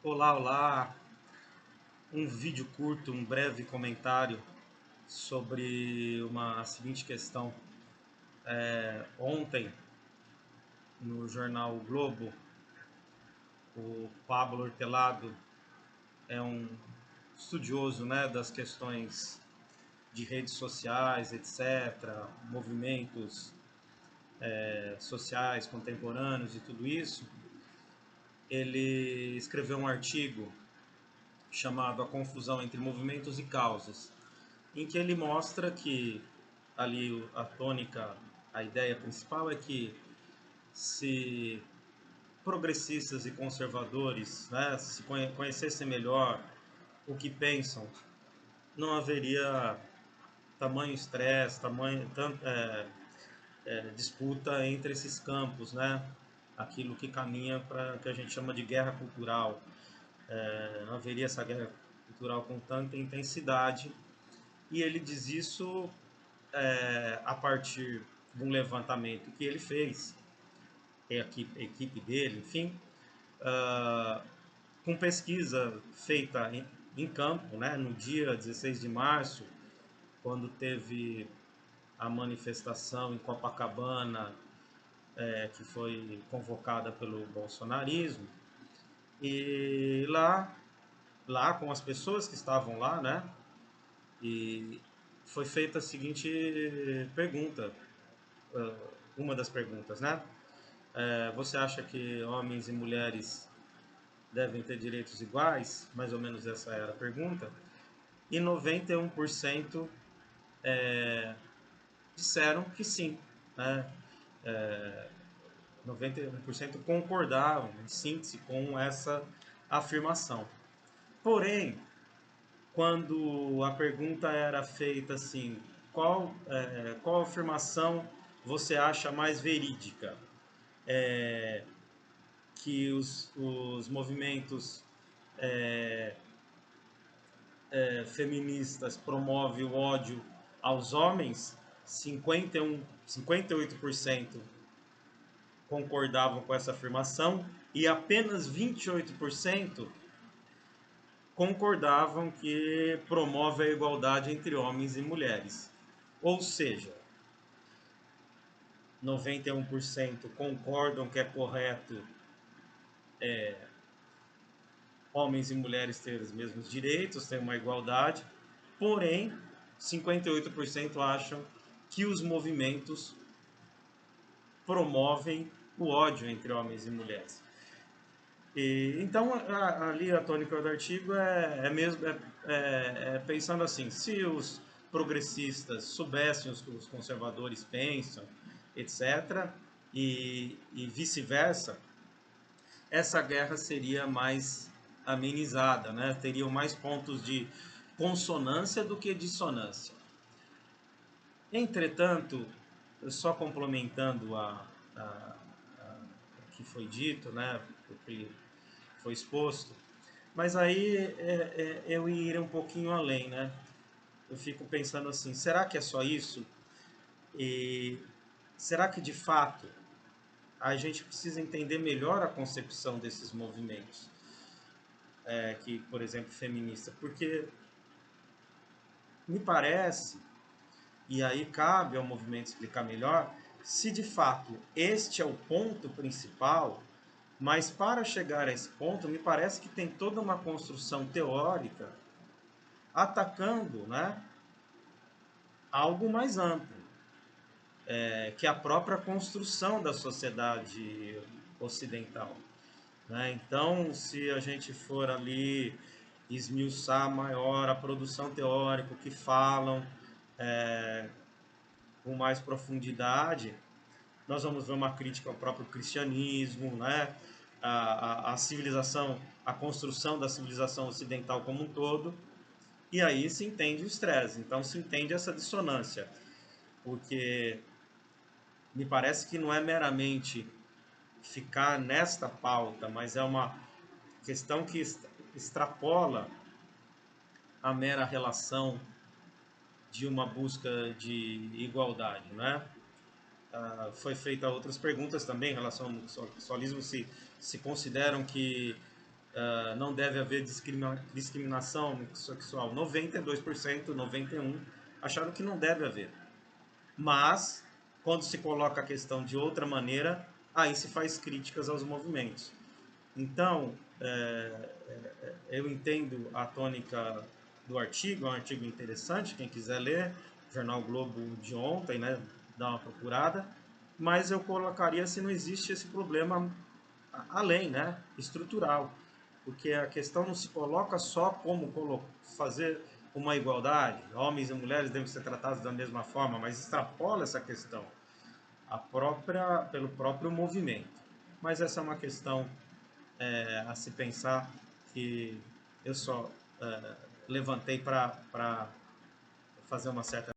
Olá, olá! Um vídeo curto, um breve comentário sobre uma seguinte questão. Ontem, no jornal o Globo, o Pablo Hortelado é um estudioso, né, das questões de redes sociais, etc., movimentos sociais contemporâneos e tudo isso. Ele escreveu um artigo chamado A Confusão entre Movimentos e Causas, em que ele mostra que ali a tônica, a ideia principal é que se progressistas e conservadores, né, se conhecessem melhor o que pensam, não haveria tamanho estresse, disputa entre esses campos, né? Aquilo que caminha para que a gente chama de guerra cultural. Não haveria essa guerra cultural com tanta intensidade. E ele diz isso a partir de um levantamento que ele fez, a equipe dele, enfim, com pesquisa feita em campo, né, no dia 16 de março, quando teve a manifestação em Copacabana, que foi convocada pelo bolsonarismo, e lá com as pessoas que estavam lá, né, e foi feita a seguinte pergunta, uma das perguntas, né? Você acha que homens e mulheres devem ter direitos iguais? Mais ou menos essa era a pergunta. E 91% disseram que sim, né? 91% concordavam, em síntese, com essa afirmação. Porém, quando a pergunta era feita assim, qual afirmação você acha mais verídica? Que os movimentos feministas promovem o ódio aos homens, 58% concordavam com essa afirmação e apenas 28% concordavam que promove a igualdade entre homens e mulheres. Ou seja, 91% concordam que é correto homens e mulheres terem os mesmos direitos, ter uma igualdade, porém 58% acham que os movimentos promovem o ódio entre homens e mulheres. Então, ali a tônica do artigo é pensando assim, se os progressistas soubessem os conservadores pensam, etc., e vice-versa, essa guerra seria mais amenizada, né? Teriam mais pontos de consonância do que dissonância. Entretanto, só complementando o que foi dito, né? O que foi exposto, mas aí eu iria um pouquinho além, né? Eu fico pensando assim, será que é só isso? E será que de fato a gente precisa entender melhor a concepção desses movimentos? Que, por exemplo, feminista, porque me parece, e aí cabe ao movimento explicar melhor, se de fato este é o ponto principal, mas para chegar a esse ponto, me parece que tem toda uma construção teórica atacando, né, algo mais amplo, que é a própria construção da sociedade ocidental. Né? Então, se a gente for ali esmiuçar maior a produção teórica, o que falam com mais profundidade, nós vamos ver uma crítica ao próprio cristianismo, né? A civilização, a construção da civilização ocidental como um todo, e aí se entende o estresse, então se entende essa dissonância, porque me parece que não é meramente ficar nesta pauta, mas é uma questão que extrapola a mera relação de uma busca de igualdade, né? Foi feita outras perguntas também em relação ao homossexualismo, se consideram que não deve haver discriminação sexual. 92%, 91% acharam que não deve haver. Mas, quando se coloca a questão de outra maneira, aí se faz críticas aos movimentos. Então, eu entendo a tônica do artigo, é um artigo interessante, quem quiser ler, Jornal Globo de ontem, né, dá uma procurada, mas eu colocaria se não existe esse problema além, né, estrutural, porque a questão não se coloca só como fazer uma igualdade, homens e mulheres devem ser tratados da mesma forma, mas extrapola essa questão pelo próprio movimento. Mas essa é uma questão a se pensar, que eu só levantei para fazer uma certa